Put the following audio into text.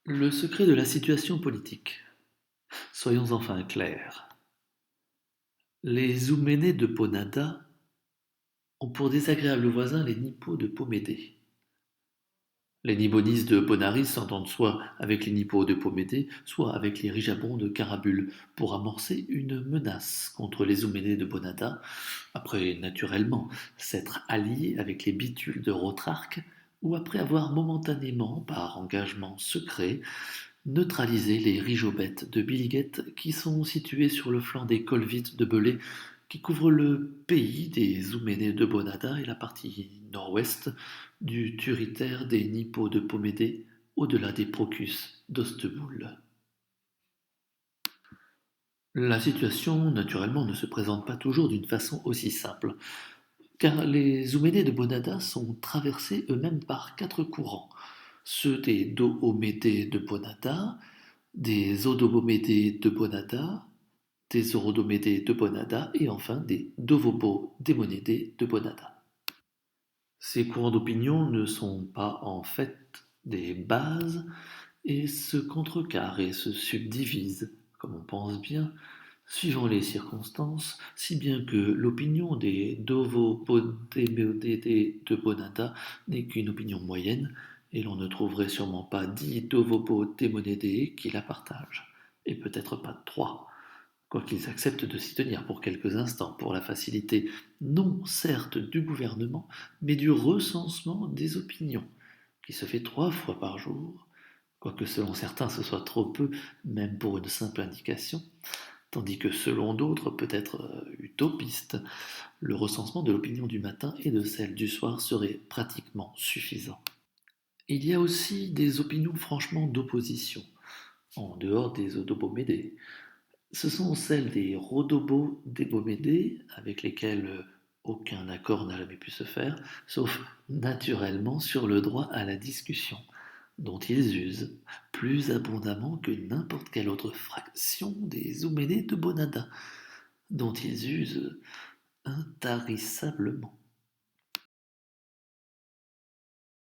Le secret de la situation politique. Soyons enfin clairs. Les Ouménés de Bonada ont pour désagréables voisins les Nippos de Pomédée. Les Nibonis de Bonaris s'entendent soit avec les Nippos de Pomédée, soit avec les Rijabons de Carabule pour amorcer une menace contre les Ouménés de Bonada, après naturellement s'être alliés avec les Bitules de Rotrarque, ou après avoir momentanément, par engagement secret, neutraliser les rigobettes de Biliguette qui sont situées sur le flanc des Colvites de Belay qui couvrent le pays des Ouménés de Bonada et la partie nord-ouest du turritaire des Nippos de Pomédée au-delà des Procus d'Osteboul. La situation, naturellement, ne se présente pas toujours d'une façon aussi simple, car les Ouménés de Bonada sont traversés eux-mêmes par quatre courants, ceux des Doomédés de Bonada, des Odobomédés de Bonada, des Orodomédés de Bonada et enfin des Dovobo-Démonédés de Bonada. Ces courants d'opinion ne sont pas en fait des bases et se contrecarrent et se subdivisent, comme on pense bien, suivant les circonstances, si bien que l'opinion des Dovo-Démonédés de Bonada n'est qu'une opinion moyenne, et l'on ne trouverait sûrement pas 10 Dovobo-Démonédés qui la partagent, et peut-être pas 3, quoiqu'ils acceptent de s'y tenir pour quelques instants pour la facilité, non certes du gouvernement, mais du recensement des opinions, qui se fait 3 fois par jour, quoique selon certains ce soit trop peu, même pour une simple indication, tandis que selon d'autres, peut-être utopiste, le recensement de l'opinion du matin et de celle du soir serait pratiquement suffisant. Il y a aussi des opinions franchement d'opposition, en dehors des odobomédés. Ce sont celles des Rhodobo-Débomédés, avec lesquelles aucun accord n'a jamais pu se faire, sauf naturellement sur le droit à la discussion, dont ils usent plus abondamment que n'importe quelle autre fraction des Ouménés de Bonada, dont ils usent intarissablement.